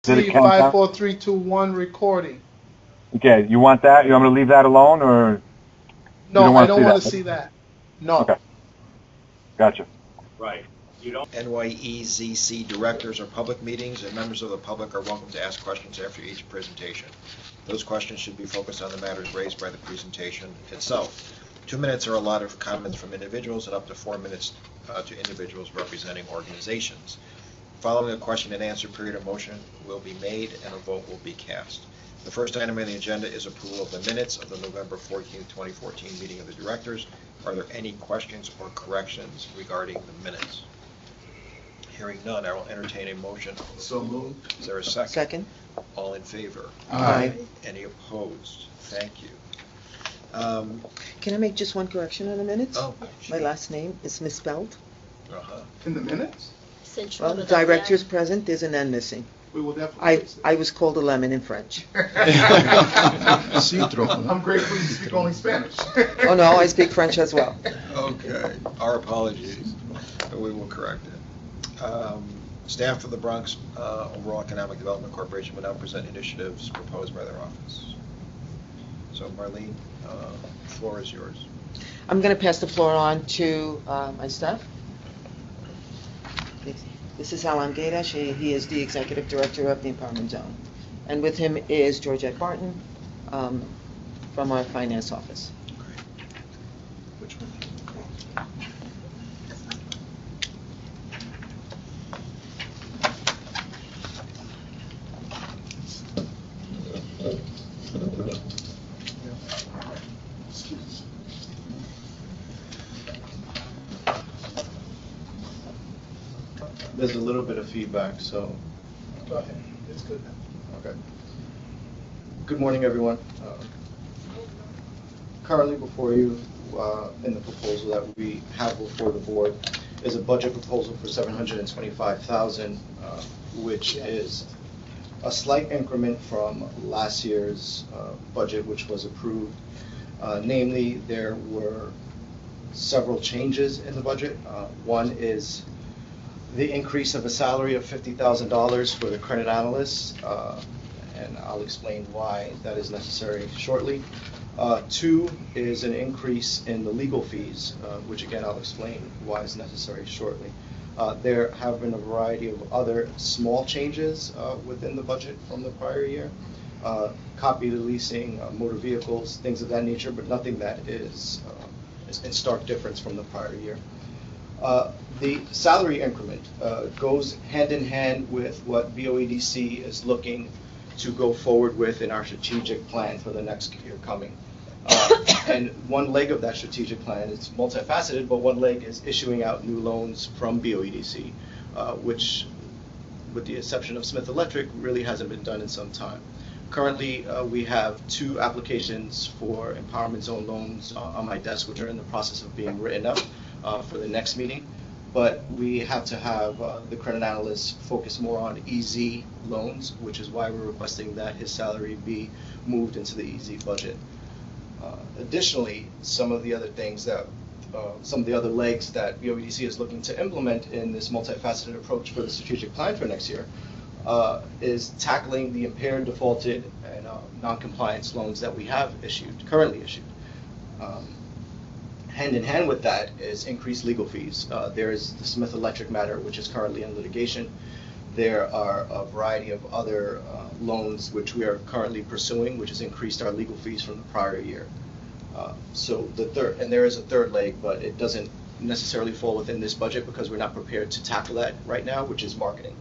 Is it See, account five, time? four, three, two, one, recording. Okay, you want that? You want me to leave that alone, or you No, don't I want to don't see want to that? see that. No. Okay, gotcha. Right. NYEZC directors are public meetings, and members of the public are welcome to ask questions after each presentation. Those questions should be focused on the matters raised by the presentation itself. 2 minutes are allotted for comments from individuals and up to 4 minutes to individuals representing organizations. Following a question and answer period, a motion will be made and a vote will be cast. The first item on the agenda is approval of the minutes of the November 14th, 2014 meeting of the directors. Are there any questions or corrections regarding the minutes? Hearing none, I will entertain a motion. So moved. Is there a second? Second. All in favor? Aye. Any opposed? Thank you. Can I make just one correction on the minutes? Oh, My last name is misspelled. uh-huh. In the minutes? Well, the director's present, there's an N missing. We will definitely fix it. I was called a lemon in French. I'm grateful you speak only Spanish. Oh no, I speak French as well. Okay, our apologies. We will correct it. Staff of the Bronx Overall Economic Development Corporation will now present initiatives proposed by their office. So Marlene, the floor is yours. I'm going to pass the floor on to my staff. This is Alan Gadash. He is the Executive Director of the Empowerment Zone. And with him is Georgette Barton from our Finance Office. Great. Which one? There's a little bit of feedback, so. Go ahead. It's good now. Okay. Good morning, everyone. Currently before you, in the proposal that we have before the board, is a budget proposal for $725,000, which is a slight increment from last year's budget, which was approved. Namely, there were several changes in the budget. One is the increase of a salary of $50,000 for the credit analysts, and I'll explain why that is necessary shortly. Two is an increase in the legal fees, which again I'll explain why is necessary shortly. There have been a variety of other small changes within the budget from the prior year. Copy leasing, motor vehicles, things of that nature, but nothing that is in stark difference from the prior year. The salary increment goes hand in hand with what BOEDC is looking to go forward with in our strategic plan for the next year coming. And one leg of that strategic plan is multifaceted, but one leg is issuing out new loans from BOEDC, which, with the exception of Smith Electric, really hasn't been done in some time. Currently, we have 2 applications for Empowerment Zone loans on my desk, which are in the process of being written up for the next meeting. But we have to have the credit analyst focus more on EZ loans, which is why we're requesting that his salary be moved into the EZ budget. Additionally, some of the other things that, some of the other legs that BOEDC is looking to implement in this multifaceted approach for the strategic plan for next year is tackling the impaired, defaulted, and non-compliance loans that we have currently issued. Hand in hand with that is increased legal fees. There is the Smith Electric matter, which is currently in litigation. There are a variety of other loans which we are currently pursuing, which has increased our legal fees from the prior year. So there is a third leg, but it doesn't necessarily fall within this budget because we're not prepared to tackle that right now, which is marketing.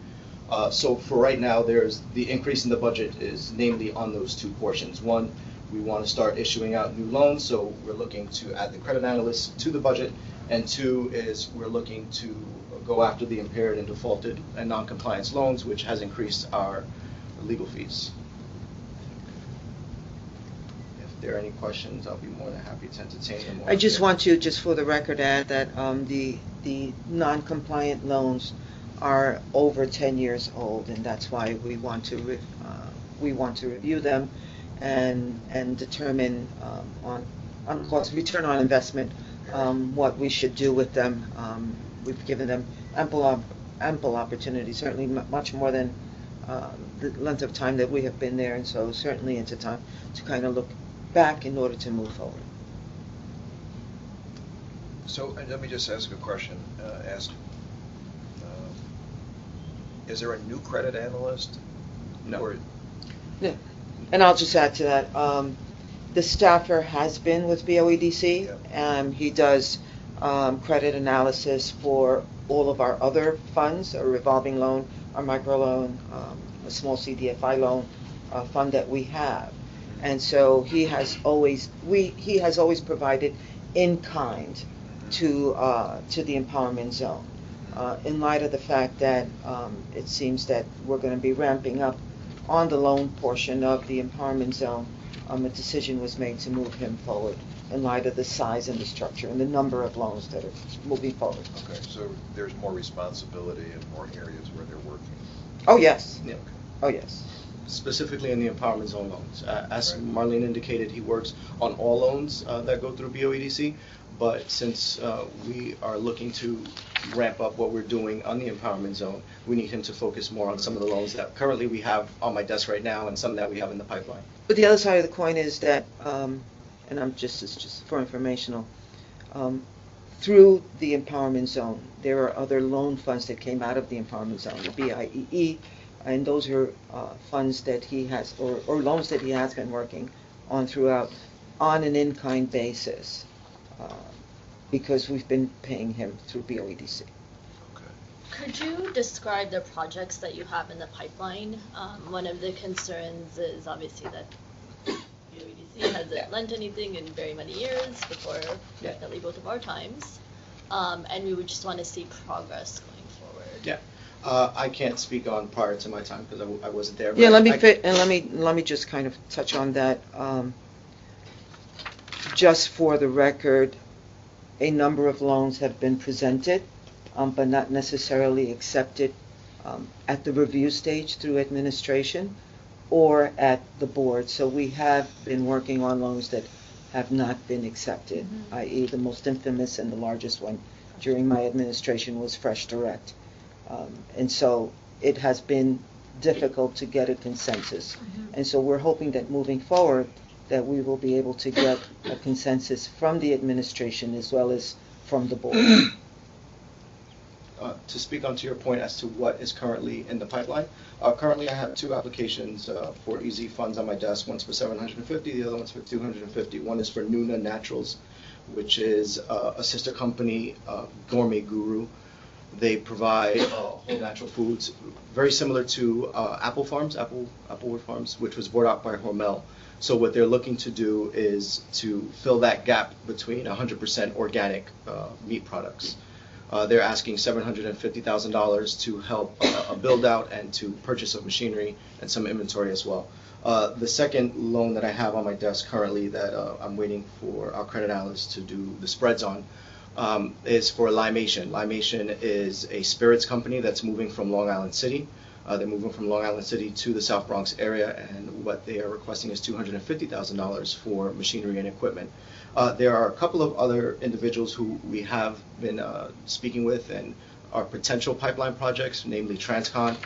So for right now, there's the increase in the budget is namely on those 2 portions. One, we want to start issuing out new loans, so we're looking to add the credit analysts to the budget. And 2 is we're looking to go after the impaired and defaulted and non-compliance loans, which has increased our legal fees. If there are any questions, I'll be more than happy to entertain them. I just want to, just for the record, add that the non-compliant loans are over 10 years old, and that's why we want to review them and determine on cost return on investment what we should do with them. We've given them ample opportunity, certainly much more than the length of time that we have been there, and so certainly it's a time to kind of look back in order to move forward. So, and let me just ask a question, is there a new credit analyst? No. Or- Yeah, and I'll just add to that, the staffer has been with BOEDC. He does credit analysis for all of our other funds, a revolving loan, our microloan, a small CDFI loan fund that we have. And so he has always provided in kind to the empowerment zone. In light of the fact that it seems that we're going to be ramping up on the loan portion of the empowerment zone, a decision was made to move him forward in light of the size and the structure and the number of loans that are moving forward. Okay, so there's more responsibility and more areas where they're working. Oh, yes. Yeah. Oh, yes. Specifically in the empowerment zone loans. As Right. Marlene indicated, he works on all loans that go through BOEDC, but since we are looking to ramp up what we're doing on the empowerment zone, we need him to focus more on some of the loans that currently we have on my desk right now and some that we have in the pipeline. But the other side of the coin is that, and it's just for informational, through the empowerment zone, there are other loan funds that came out of the empowerment zone, the BIEE, and those are funds that he has, or loans that he has been working on throughout, on an in-kind basis, because we've been paying him through BOEDC. Could you describe the projects that you have in the pipeline? One of the concerns is obviously that BOEDC hasn't lent anything in very many years before definitely both of our times, and we would just want to see progress going forward. Yeah. I can't speak on prior to my time because I wasn't there. Yeah, but let me just kind of touch on that. Just for the record, a number of loans have been presented, but not necessarily accepted at the review stage through administration or at the board. So we have been working on loans that have not been accepted, i.e. the most infamous and the largest one during my administration was Fresh Direct. And so it has been difficult to get a consensus. And so we're hoping that moving forward that we will be able to get a consensus from the administration as well as from the board. To speak onto your point as to what is currently in the pipeline, currently I have two applications for EZ funds on my desk. One's for $750, the other one's for $250. One is for Nuna Naturals, which is a sister company, Gourmet Guru. They provide whole natural foods, very similar to Applewood Farms, which was brought out by Hormel. So what they're looking to do is to fill that gap between 100% organic meat products. They're asking $750,000 to help a build out and to purchase of machinery and some inventory as well. The second loan that I have on my desk currently that I'm waiting for our credit analyst to do the spreads on is for Limation. Limation is a spirits company that's moving from Long Island City. They're moving from Long Island City to the South Bronx area, and what they are requesting is $250,000 for machinery and equipment. There are a couple of other individuals who we have been speaking with and are potential pipeline projects, namely Transcon.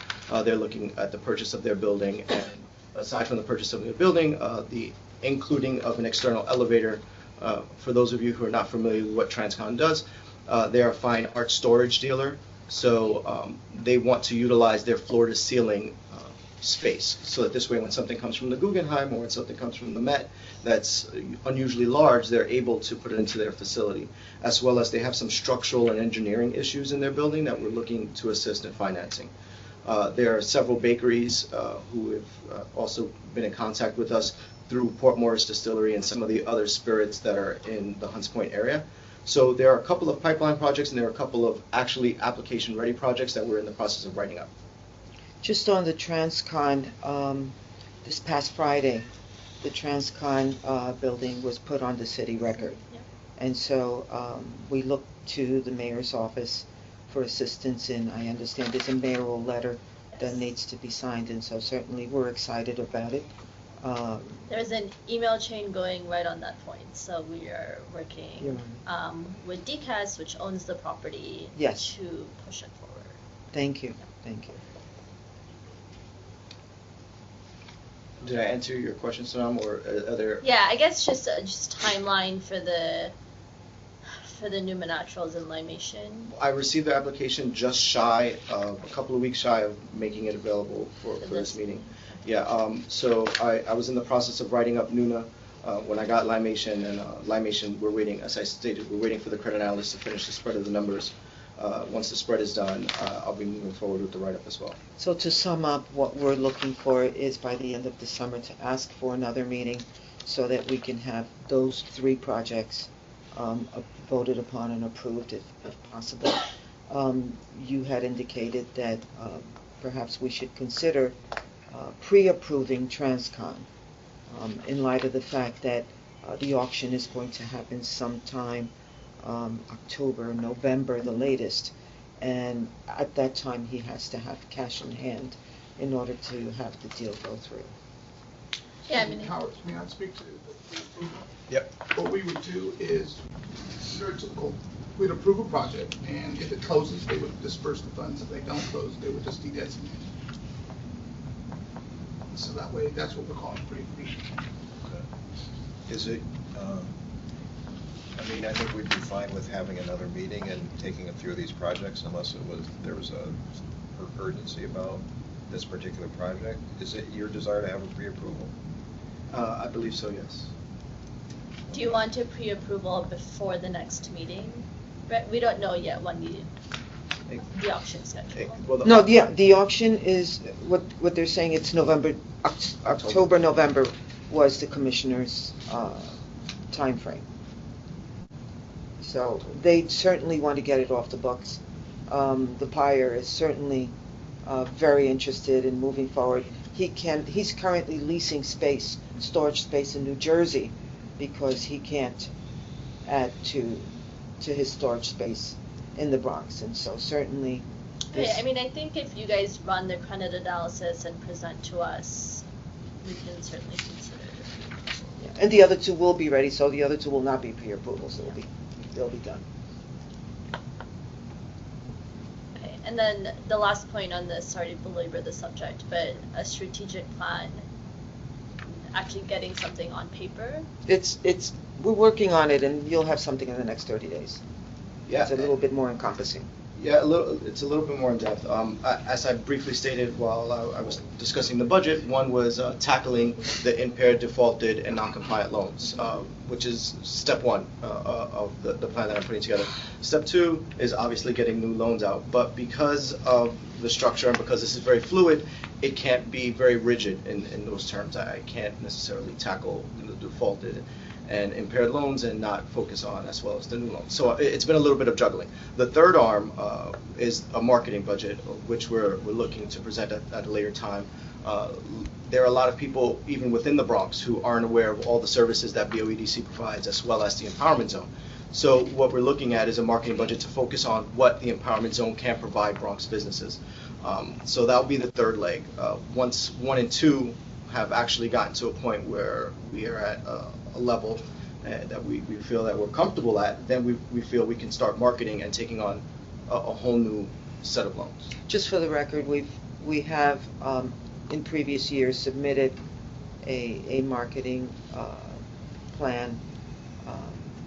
They're looking at the purchase of their building, and aside from the purchase of their building, the including of an external elevator. For those of you who are not familiar with what Transcon does, they are a fine art storage dealer. So they want to utilize their floor-to-ceiling space, so that this way when something comes from the Guggenheim or when something comes from the Met that's unusually large, they're able to put it into their facility. As well as they have some structural and engineering issues in their building that we're looking to assist in financing. There are several bakeries who have also been in contact with us through Port Morris Distillery and some of the other spirits that are in the Hunts Point area. So there are a couple of pipeline projects and there are a couple of actually application-ready projects that we're in the process of writing up. Just on the Transcon, this past Friday, the Transcon building was put on the city record. Yeah. And so we looked to the mayor's office for assistance in, I understand there's a mayoral letter that needs to be signed, and so certainly we're excited about it. There's an email chain going right on that point, so we are working with DCAS, which owns the property, Yes. to push it forward. Thank you, thank you. Did I answer your question, Sanam, or are there? Yeah, I guess just timeline for the new naturals and limation. I received the application just shy of, a couple of weeks shy of making it available for this meeting. Yeah, so I was in the process of writing up Nuna when I got limation, and limation, we're waiting, as I stated, we're waiting for the credit analyst to finish the spread of the numbers. Once the spread is done, I'll be moving forward with the write-up as well. So to sum up, what we're looking for is by the end of the summer to ask for another meeting so that we can have those 3 projects voted upon and approved if possible. You had indicated that perhaps we should consider pre-approving Transcon in light of the fact that the auction is going to happen sometime October, November, the latest, and at that time he has to have cash in hand in order to have the deal go through. Yeah, I mean, Howard, may I speak to the approval? Yep. What we would do is, very typical, we'd approve a project, and if it closes, they would disperse the funds. If they don't close, they would just de-designate. So that way, that's what we're calling pre-approval. Is it, I mean, I think we'd be fine with having another meeting and taking a few of these projects unless there was a urgency about this particular project. Is it your desire to have a pre-approval? I believe so, yes. do you want a pre-approval before the next meeting? But we don't know yet when the auction schedule. Well, No, the auction is, what they're saying, it's November, October, November was the commissioner's timeframe. So they certainly want to get it off the books. The buyer is certainly very interested in moving forward. He's currently leasing space, storage space in New Jersey, because he can't add to his storage space in the Bronx, and so certainly. I mean, I think if you guys run the credit analysis and present to us, we can certainly consider it. Yeah. And the other 2 will be ready, so the other 2 will not be pre-approvals. They'll be done. Okay, and then the last point on this, sorry to belabor the subject, but a strategic plan, actually getting something on paper. We're working on it, and you'll have something in the next 30 days. Yeah. It's a little bit more encompassing. Yeah, it's a little bit more in depth. As I briefly stated while I was discussing the budget, one was tackling the impaired, defaulted, and non-compliant loans, which is step 1 of the plan that I'm putting together. Step 2 is obviously getting new loans out, but because of the structure and because this is very fluid, it can't be very rigid in those terms. I can't necessarily tackle the defaulted and impaired loans and not focus on as well as the new loans. So it's been a little bit of juggling. The third arm is a marketing budget, which we're looking to present at a later time. There are a lot of people, even within the Bronx, who aren't aware of all the services that BOEDC provides, as well as the Empowerment Zone. So what we're looking at is a marketing budget to focus on what the Empowerment Zone can provide Bronx businesses. So that'll be the third leg. Once 1 and 2 have actually gotten to a point where we are at a level that we feel that we're comfortable at, then we feel we can start marketing and taking on a whole new set of loans. Just for the record, we have in previous years submitted a marketing plan.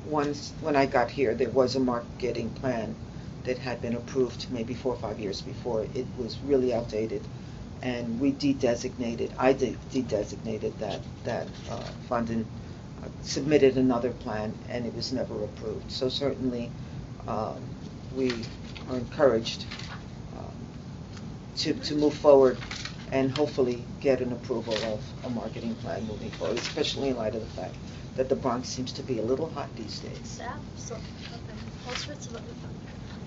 Once when I got here, there was a marketing plan that had been approved maybe 4 or 5 years before. It was really outdated, and we de-designated that fund and submitted another plan, and it was never approved. So certainly we are encouraged to move forward and hopefully get an approval of a marketing plan moving forward, especially in light of the fact that the Bronx seems to be a little hot these days. All sorts of other fun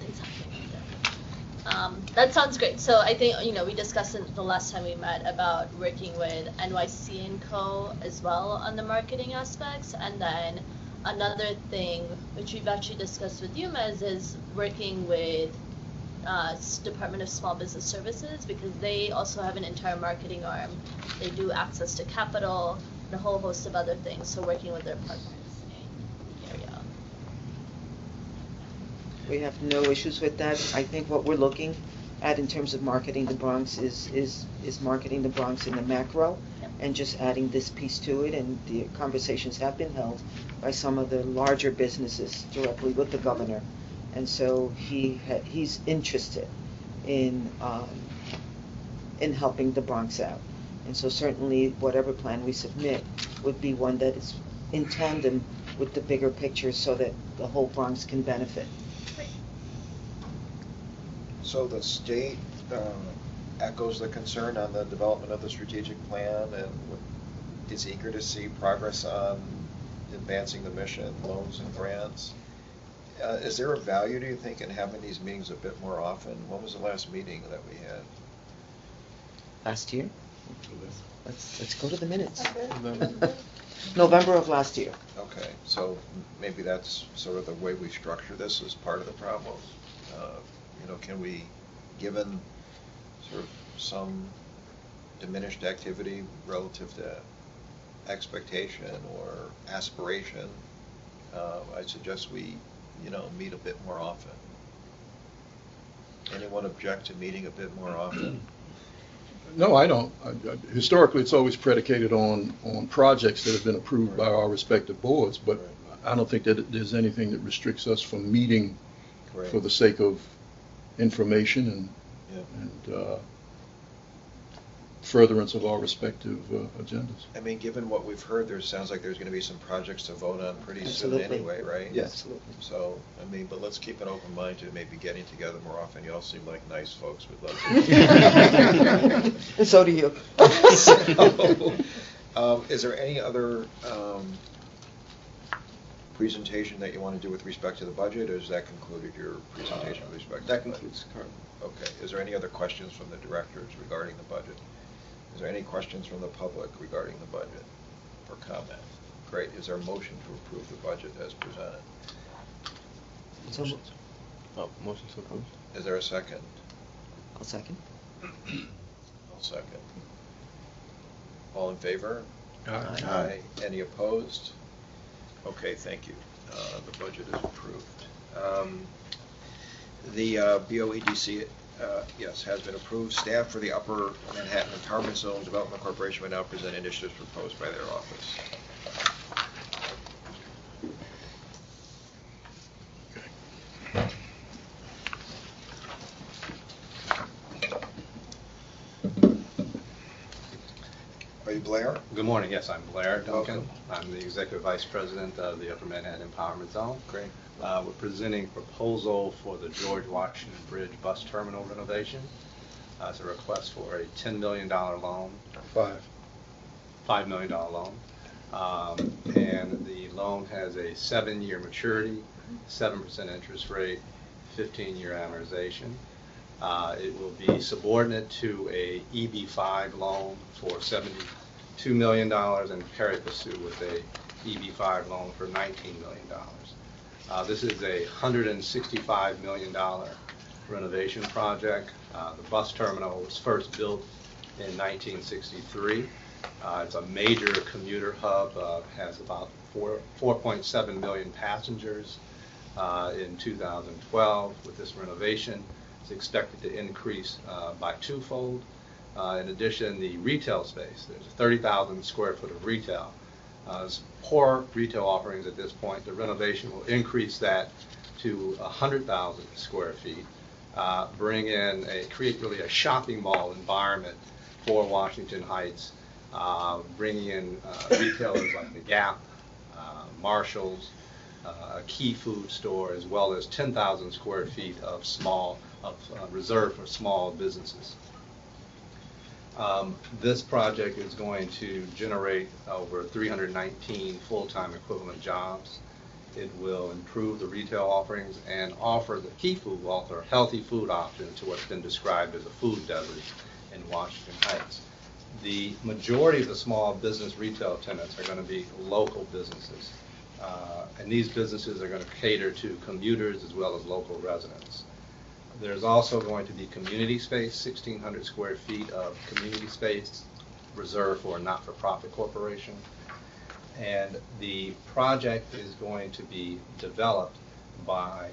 things happening there. That sounds great. So I think, we discussed it the last time we met about working with NYC and Co. as well on the marketing aspects. And then another thing, which we've actually discussed with UMass, is working with Department of Small Business Services, because they also have an entire marketing arm. They do access to capital and a whole host of other things. So working with their partners in the area. We have no issues with that. I think what we're looking at in terms of marketing the Bronx is marketing the Bronx in the macro, and just adding this piece to it, and the conversations have been held by some of the larger businesses directly with the governor, and so he's interested in helping the Bronx out. And so certainly whatever plan we submit would be one that is in tandem with the bigger picture so that the whole Bronx can benefit. So the state echoes the concern on the development of the strategic plan and is eager to see progress on advancing the mission, loans and grants. Is there a value, do you think, in having these meetings a bit more often? When was the last meeting that we had? Last year? Let's go to the minutes. November of last year. Okay, so maybe that's sort of the way we structure this as part of the problem. Can we, given sort of some diminished activity relative to expectation or aspiration, I suggest we, meet a bit more often. Anyone object to meeting a bit more often? No, I don't. Historically, it's always predicated on projects that have been approved by our respective boards, but I don't think that there's anything that restricts us from meeting for the sake of information and furtherance of our respective agendas. I mean, given what we've heard, sounds like there's going to be some projects to vote on pretty Absolutely. soon anyway, right? Yes. Absolutely. So, but let's keep an open mind to maybe getting together more often. You all seem like nice folks. We'd love to. And so do you. Is there any other presentation that you want to do with respect to the budget, or has that concluded your presentation with respect to That the budget? concludes current. Okay. Is there any other questions from the directors regarding the budget? Is there any questions from the public regarding the budget or comment? Great. Is there a motion to approve the budget as presented? Motion to approve. Is there a second? I'll second. I'll second. All in favor? Aye. Any opposed? Okay, thank you. The budget is approved. The BOEDC, yes, has been approved. Staff for the Upper Manhattan Empowerment Zone Development Corporation will now present initiatives proposed by their office. Are you Blair? Good morning. Yes, I'm Blair Duncan. I'm the Executive Vice President of the Upper Manhattan Empowerment Zone. Great. We're presenting proposal for the George Washington Bridge bus terminal renovation. It's a request for a $10 million loan. $5 million loan. And the loan has a 7-year maturity, 7% interest rate, 15-year amortization. It will be subordinate to a EB5 loan for $72 million and pari passu with a EB5 loan for $19 million. This is a $165 million renovation project. The bus terminal was first built in 1963. It's a major commuter hub, has about 4.7 million passengers in 2012. With this renovation, it's expected to increase by twofold. In addition, the retail space, there's 30,000 square foot of retail. It's poor retail offerings at this point. The renovation will increase that to 100,000 square feet, create really a shopping mall environment for Washington Heights, bringing in retailers like the Gap, Marshalls, a Key Food store, as well as 10,000 square feet of reserved for small businesses. This project is going to generate over 319 full-time equivalent jobs. It will improve the retail offerings and offer the Key Food, will offer healthy food options to what's been described as a food desert in Washington Heights. The majority of the small business retail tenants are going to be local businesses. And these businesses are going to cater to commuters as well as local residents. There's also going to be community space, 1,600 square feet of community space reserved for a not-for-profit corporation. And the project is going to be developed by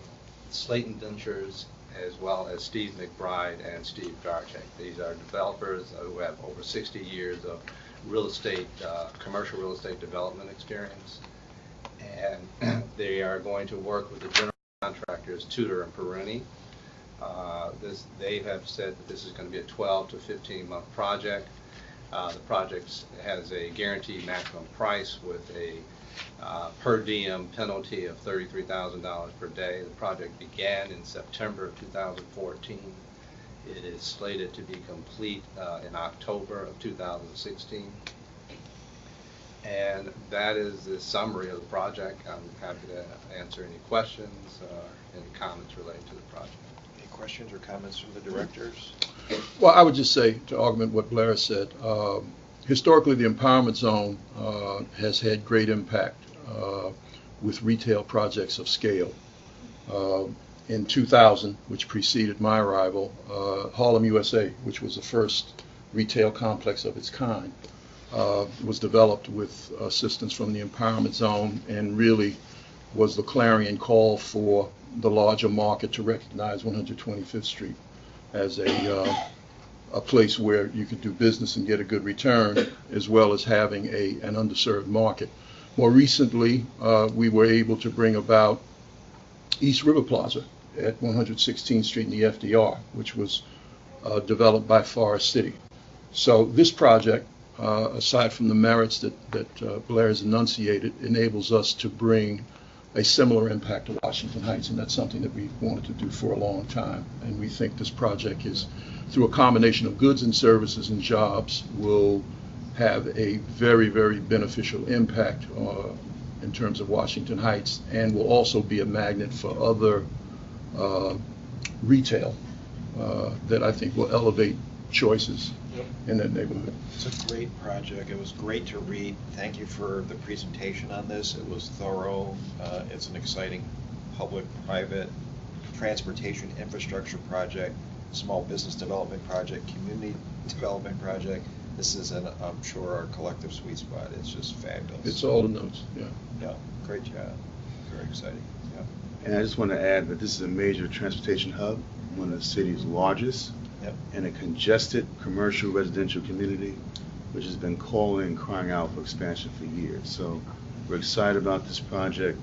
Slayton Dentures as well as Steve McBride and Steve Garchek. These are developers who have over 60 years of real estate, commercial real estate development experience. And they are going to work with the general contractors, Tudor and Peruni. They have said that this is going to be a 12 to 15-month project. The project has a guaranteed maximum price with a per diem penalty of $33,000 per day. The project began in September of 2014. It is slated to be complete in October of 2016. And that is the summary of the project. I'm happy to answer any questions or any comments related to the project. Any questions or comments from the directors? Well, I would just say, to augment what Blair said, historically the empowerment zone has had great impact with retail projects of scale. In 2000, which preceded my arrival, Harlem, USA, which was the first retail complex of its kind, was developed with assistance from the empowerment zone and really was the clarion call for the larger market to recognize 125th Street as a place where you could do business and get a good return, as well as having an underserved market. More recently, we were able to bring about East River Plaza at 116th Street in the FDR, which was developed by Forest City. So this project, aside from the merits that Blair has enunciated, enables us to bring a similar impact to Washington Heights, and that's something that we wanted to do for a long time. And we think this project is, through a combination of goods and services and jobs, will have a very, very beneficial impact in terms of Washington Heights, and will also be a magnet for other retail that I think will elevate choices in that neighborhood. It's a great project. It was great to read. Thank you for the presentation on this. It was thorough. It's an exciting public-private transportation infrastructure project, small business development project, community development project. This is, I'm sure, our collective sweet spot. It's just fabulous. It's all the notes, yeah. Yeah, great job. Very exciting. Yeah. And I just want to add that this is a major transportation hub, one of the city's largest, in a congested commercial residential community, which has been calling and crying out for expansion for years. So we're excited about this project.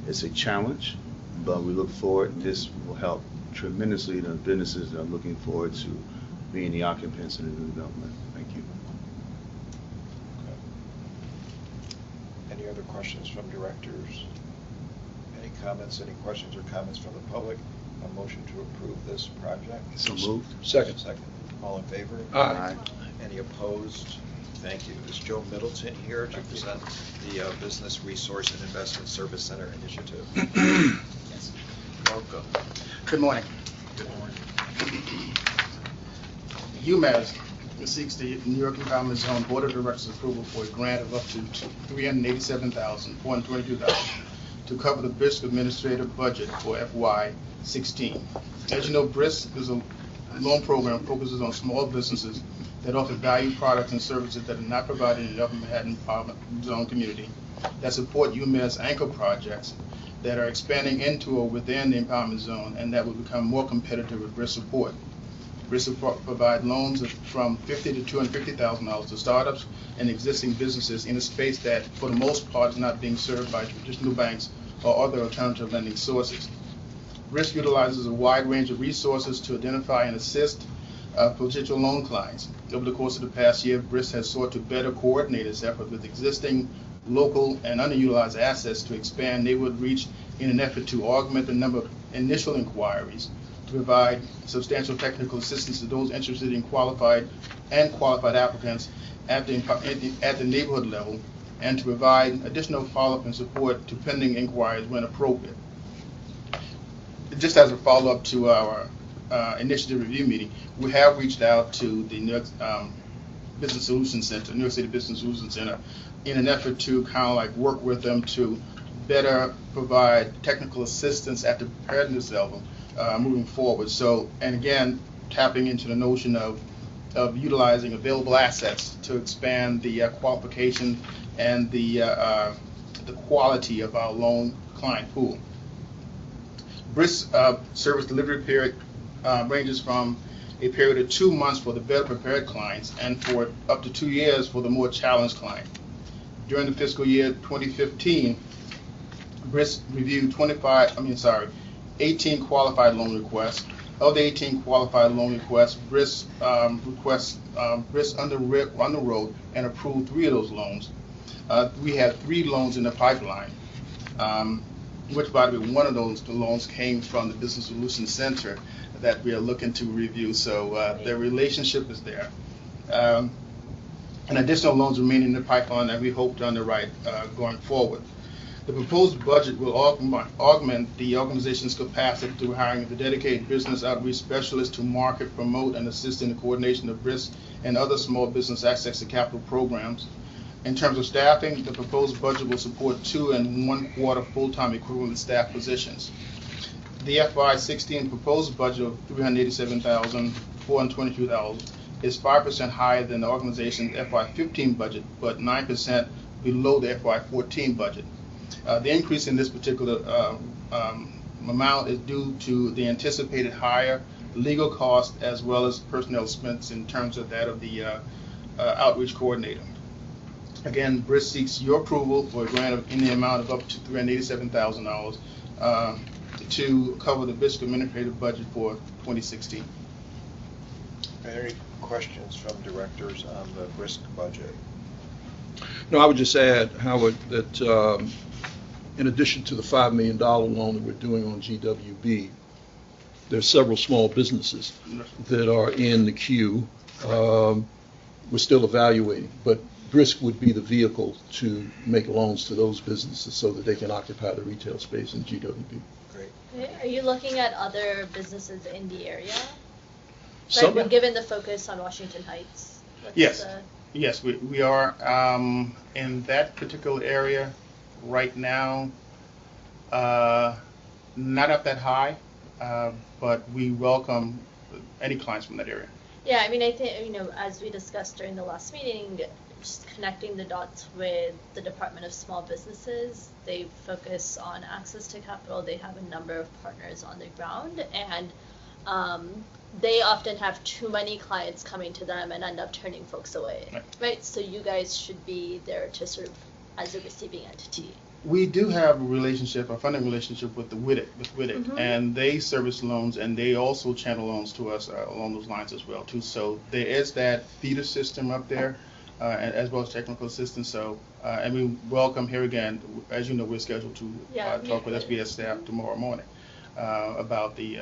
It's a challenge, but we look forward. This will help tremendously the businesses that are looking forward to being the occupants in the new development. Thank you. Okay. Any other questions from directors? Any comments, any questions or comments from the public? A motion to approve this project? So moved. Second. Second. All in favor? Aye. Any opposed? Thank you. Is Joe Middleton here to present the Business Resource and Investment Service Center Initiative? Yes. Welcome. Good morning. Good morning. UMass seeks the New York Empowerment Zone Board of Directors approval for a grant of up to $387,422 to cover the BRISC administrative budget for FY16. As you know, BRISC is a loan program that focuses on small businesses that offer value products and services that are not provided in the Upper Manhattan Empowerment Zone community, that support UMass anchor projects that are expanding into or within the Empowerment Zone and that will become more competitive with BRISC support. BRISC will provide loans from $50,000 to $250,000 to startups and existing businesses in a space that, for the most part, is not being served by traditional banks or other alternative lending sources. BRISC utilizes a wide range of resources to identify and assist potential loan clients. Over the course of the past year, BRISC has sought to better coordinate its effort with existing local and underutilized assets to expand neighborhood reach in an effort to augment the number of initial inquiries, to provide substantial technical assistance to those interested in qualified applicants at the neighborhood level, and to provide additional follow-up and support to pending inquiries when appropriate. Just as a follow-up to our initiative review meeting, we have reached out to the New York Business Solutions Center, New York City Business Solutions Center, in an effort to kind of like work with them to better provide technical assistance at the preparedness level moving forward. So, and again, tapping into the notion of utilizing available assets to expand the qualification and the quality of our loan client pool. BRISC service delivery period ranges from a period of 2 months for the better prepared clients, and for up to 2 years for the more challenged client. During the fiscal year 2015, BRIS reviewed 18 qualified loan requests. Of the 18 qualified loan requests, BRIS underwrote and approved 3 of those loans. We had 3 loans in the pipeline, which, by the way, one of those loans came from the Business Solutions Center that we are looking to review. So the relationship is there. And additional loans remain in the pipeline that we hope to underwrite going forward. The proposed budget will augment the organization's capacity through hiring the dedicated business outreach specialists to market, promote, and assist in the coordination of BRIS and other small business access to capital programs. In terms of staffing, the proposed budget will support 2 1/4 full-time equivalent staff positions. The FY16 proposed budget of $387,422 is 5% higher than the organization's FY15 budget, but 9% below the FY14 budget. The increase in this particular amount is due to the anticipated higher legal cost as well as personnel expense in terms of that of the outreach coordinator. Again, BRIS seeks your approval for a grant in the amount of up to $387,000 to cover the BRIS administrative budget for 2016. Any questions from directors on the BRISC budget? No, I would just add, Howard, that in addition to the $5 million loan that we're doing on GWB, there's several small businesses that are in the queue. We're still evaluating, but BRISC would be the vehicle to make loans to those businesses so that they can occupy the retail space in GWB. Great. Are you looking at other businesses in the area? Some- Like, given the focus on Washington Heights? Yes. Yes, we are in that particular area right now, not up that high, but we welcome any clients from that area. Yeah, I mean, I think, as we discussed during the last meeting, just connecting the dots with the Department of Small Businesses. They focus on access to capital. They have a number of partners on the ground, and they often have too many clients coming to them and end up turning folks away, right? So you guys should be there to serve as a receiving entity. We do have a funding relationship with WIDIC, Mm-hmm. and they service loans, and they also channel loans to us along those lines as well, too. So there is that feeder system up there, as well as technical assistance. So, and we welcome here again, as you know, we're scheduled to talk with SBS staff tomorrow morning about the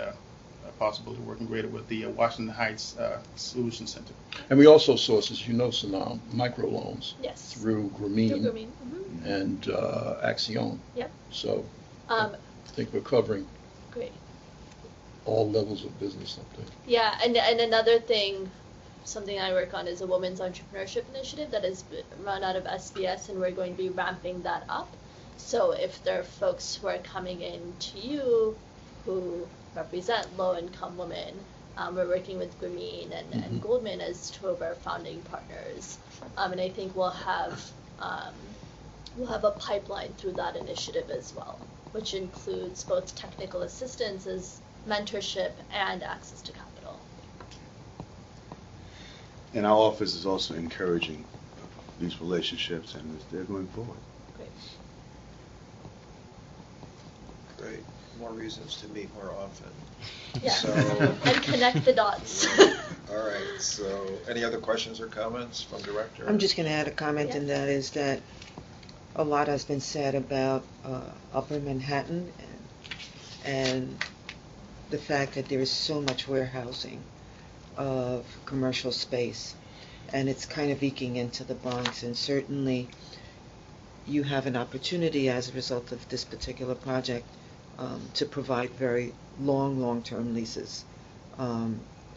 possibility of working greater with the Washington Heights Solutions Center. And we also source, as you know, Sanam, microloans through Grameen, Mm-hmm. and Axion. Yep. So I think we're covering all levels of business up there. Yeah, and another thing, something I work on is a women's entrepreneurship initiative that is run out of SBS, and we're going to be ramping that up. So if there are folks who are coming in to you who represent low-income women, we're working with Grameen and Goldman as 2 of our founding partners, and I think we'll have a pipeline through that initiative as well, which includes both technical assistance as mentorship and access to capital. And our office is also encouraging these relationships, and they're going forward. Great. More reasons to meet more often. Yeah, So, and connect the dots. all right, so any other questions or comments from director? I'm just going to add a comment, and that is that a lot has been said about Upper Manhattan and the fact that there is so much warehousing of commercial space, and it's kind of eking into the Bronx, and certainly you have an opportunity as a result of this particular project to provide very long-term leases,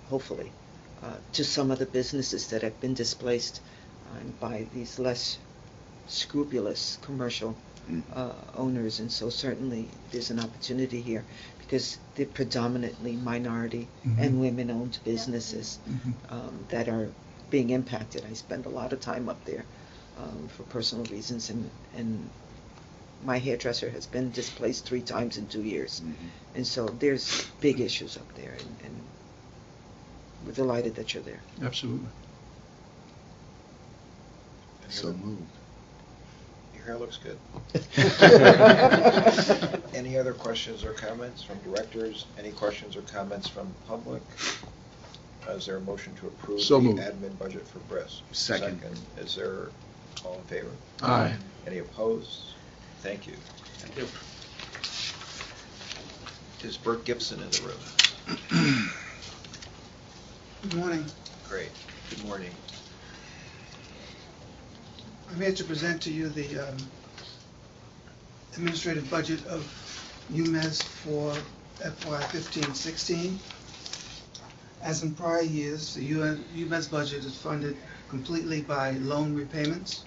hopefully, to some of the businesses that have been displaced by these less scrupulous commercial owners. And so certainly there's an opportunity here because they're predominantly minority and women-owned businesses that are being impacted. I spend a lot of time up there for personal reasons, and my hairdresser has been displaced 3 times in 2 years. And so there's big issues up there, and we're delighted that you're there. Absolutely. So moved. Your hair looks good. Any other questions or comments from directors? Any questions or comments from public? Is there a motion to approve So the moved. admin budget for BRIS? Second. Is there all in favor? Aye. Any opposed? Thank you. Thank you. Is Bert Gibson in the room? Good morning. Great. Good morning. I'm here to present to you the administrative budget of UMES for FY 15-16. As in prior years, the UMES budget is funded completely by loan repayments.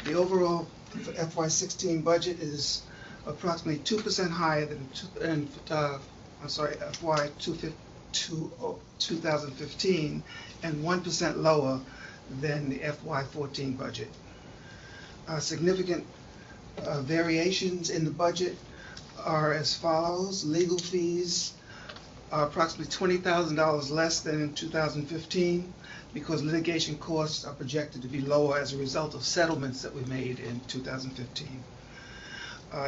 The overall FY 16 budget is approximately 2% higher than FY 2015 and 1% lower than the FY 14 budget. Significant variations in the budget are as follows. Legal fees are approximately $20,000 less than in 2015 because litigation costs are projected to be lower as a result of settlements that we made in 2015.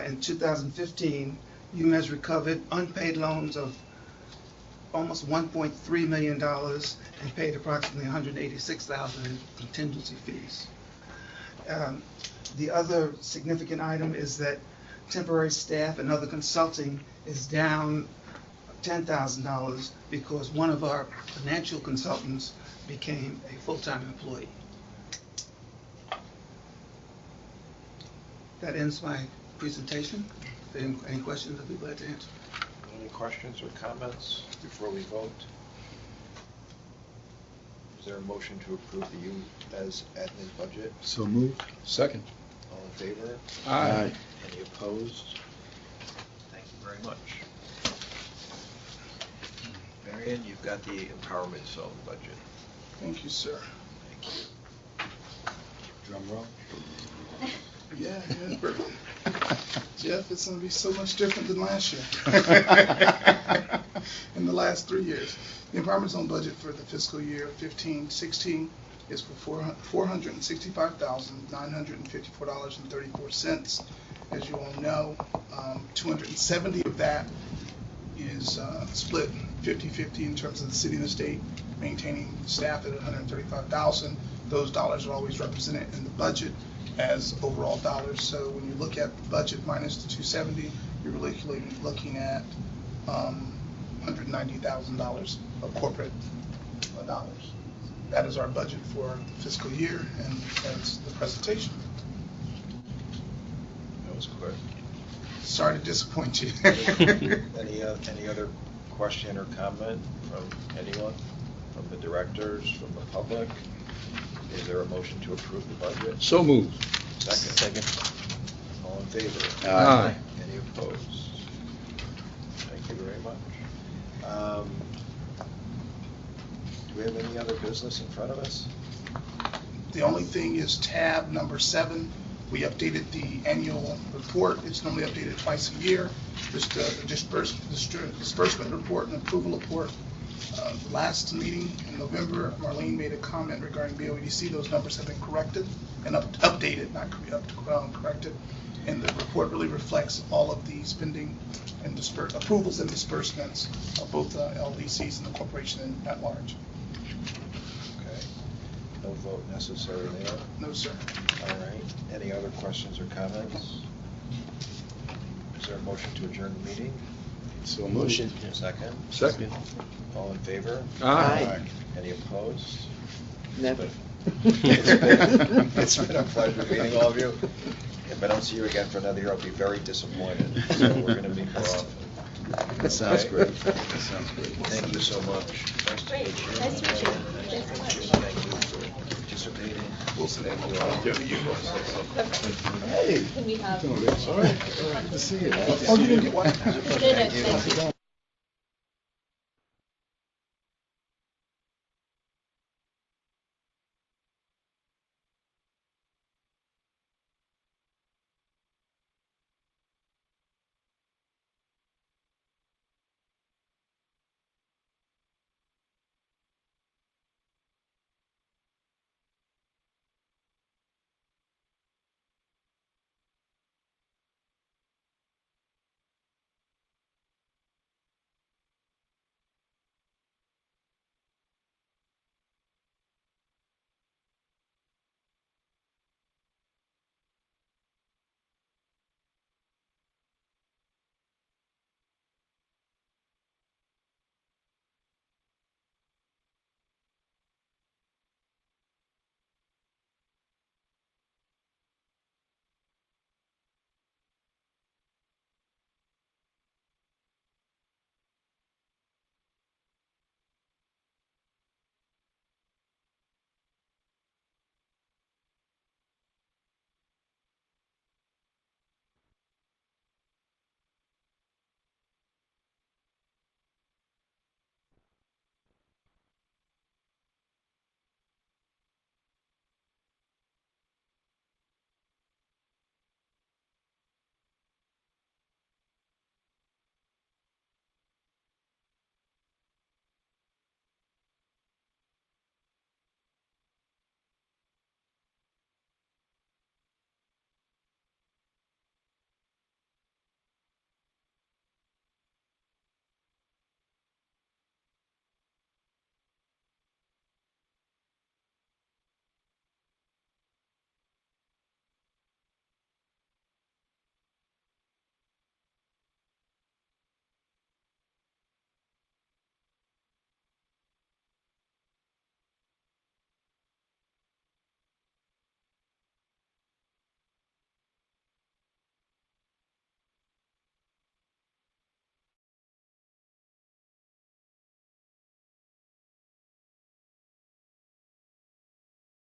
In 2015, UMES recovered unpaid loans of almost $1.3 million and paid approximately $186,000 in contingency fees. The other significant item is that temporary staff and other consulting is down $10,000 because one of our financial consultants became a full-time employee. That ends my presentation. If there are any questions, I'd be glad to answer. Any questions or comments before we vote? Is there a motion to approve the UMES admin budget? So moved. Second. All in favor? Aye. Any opposed? Thank you very much. Marion, you've got the empowerment zone budget. Thank you, sir. Thank you. Drum roll. Yeah, Jeff, it's going to be so much different than last year. In the last 3 years. The empowerment zone budget for the fiscal year 15-16 is for $465,954.34. As you all know, 270 of that is split 50-50 in terms of the city and the state, maintaining staff at $135,000. Those dollars are always represented in the budget as overall dollars. So when you look at the budget minus the 270, you're really looking at $190,000 of corporate dollars. That is our budget for the fiscal year, and that's the presentation. That was quick. Sorry to disappoint you. Any other question or comment from anyone? From the directors, from the public? Is there a motion to approve the budget? So moved. Second. All in favor? Aye. Any opposed? Thank you very much. Do we have any other business in front of us? The only thing is tab number 7. We updated the annual report. It's normally updated twice a year. Just the disbursement report and approval report. Last meeting in November, Marlene made a comment regarding BOEDC. Those numbers have been corrected and updated, not corrected. And the report really reflects all of the spending and approvals and disbursements of both LDCs and the corporation at large. Okay. No vote necessary there? No, sir. All right. Any other questions or comments? Is there a motion to adjourn the meeting? So motion. Second? Second. All in favor? Aye. Any opposed? Never. It's been a pleasure meeting all of you. If I don't see you again for another year, I'll be very disappointed. So we're going to meet more often. That sounds Okay? great. That sounds great. Thank you so much. Nice to Great. meet you. Nice to meet you. Thanks so much. Thank you for participating. Wilson. Thank you all. Hey. Can we have? All right. Good to see you. Oh, you didn't get one? No, no, thank you.